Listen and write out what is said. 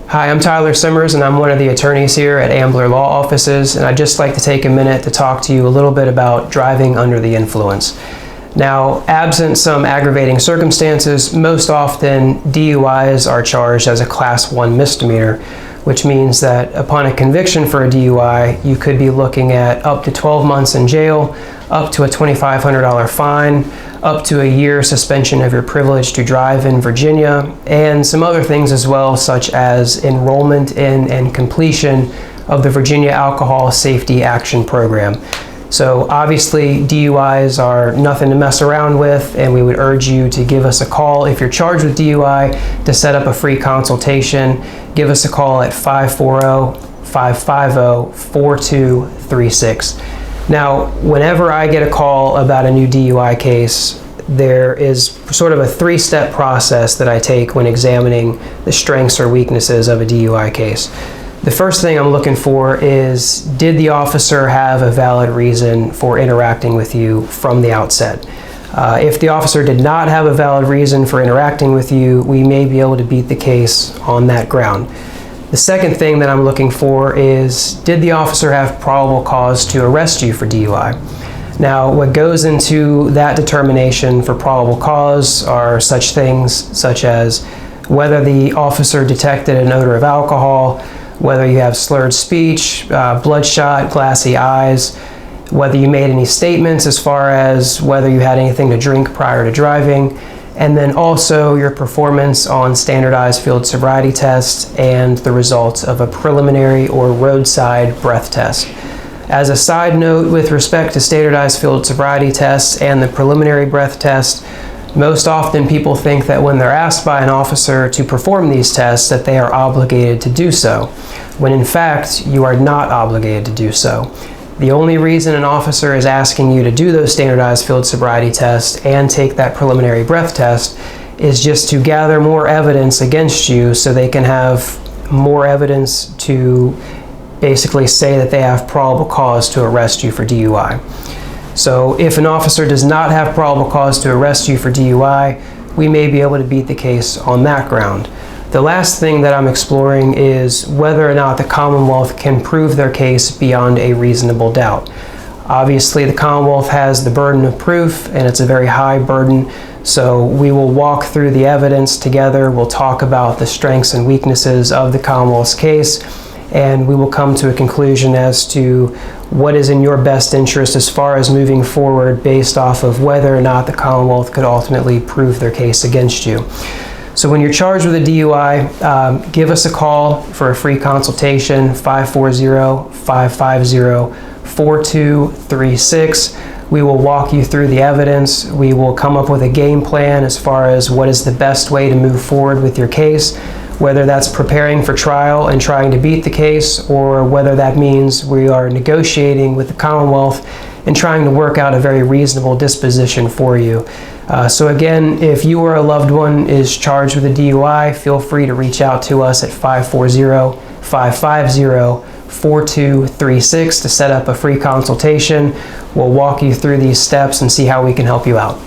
Hi, I'm Tyler Simmers, and I'm one of the attorneys here at Ambler Law Offices, and I'd just like to take a minute to talk to you a little bit about driving under the influence. Now, absent some aggravating circumstances, most often DUIs are charged as a Class 1 misdemeanor, which means that upon a conviction for a DUI, you could be looking at up to 12 months in jail, up to a $2,500 fine, up to a year suspension of your privilege to drive in Virginia, and some other things as well, such as enrollment in and completion of the Virginia Alcohol Safety Action Program. So obviously DUIs are nothing to mess around with, and we would urge you to give us a call if you're charged with DUI to set up a free consultation. Give us a call at 540-550-4236. Now, whenever I get a call about a new DUI case, there is sort of a three-step process that I take when examining the strengths or weaknesses of a DUI case. The first thing I'm looking for is, did the officer have a valid reason for interacting with you from the outset? If the officer did not have a valid reason for interacting with you, we may be able to beat the case on that ground. The second thing that I'm looking for is, did the officer have probable cause to arrest you for DUI? Now, what goes into that determination for probable cause are such things such as whether the officer detected an odor of alcohol, whether you have slurred speech, bloodshot, glassy eyes, whether you made any statements as far as whether you had anything to drink prior to driving, and then also your performance on standardized field sobriety tests and the results of a preliminary or roadside breath test. As a side note, with respect to standardized field sobriety tests and the preliminary breath test, most often people think that when they're asked by an officer to perform these tests that they are obligated to do so, when in fact you are not obligated to do so. The only reason an officer is asking you to do those standardized field sobriety tests and take that preliminary breath test is just to gather more evidence against you so they can have more evidence to basically say that they have probable cause to arrest you for DUI. So if an officer does not have probable cause to arrest you for DUI, we may be able to beat the case on that ground. The last thing that I'm exploring is whether or not the Commonwealth can prove their case beyond a reasonable doubt. Obviously, the Commonwealth has the burden of proof, and it's a very high burden, so we will walk through the evidence together. We'll talk about the strengths and weaknesses of the Commonwealth's case, and we will come to a conclusion as to what is in your best interest as far as moving forward based off of whether or not the Commonwealth could ultimately prove their case against you. So when you're charged with a DUI, give us a call for a free consultation, 540-550-4236. We will walk you through the evidence. We will come up with a game plan as far as what is the best way to move forward with your case, whether that's preparing for trial and trying to beat the case, or whether that means we are negotiating with the Commonwealth and trying to work out a very reasonable disposition for you. So again, if you or a loved one is charged with a DUI, feel free to reach out to us at 540-550-4236 to set up a free consultation. We'll walk you through these steps and see how we can help you out.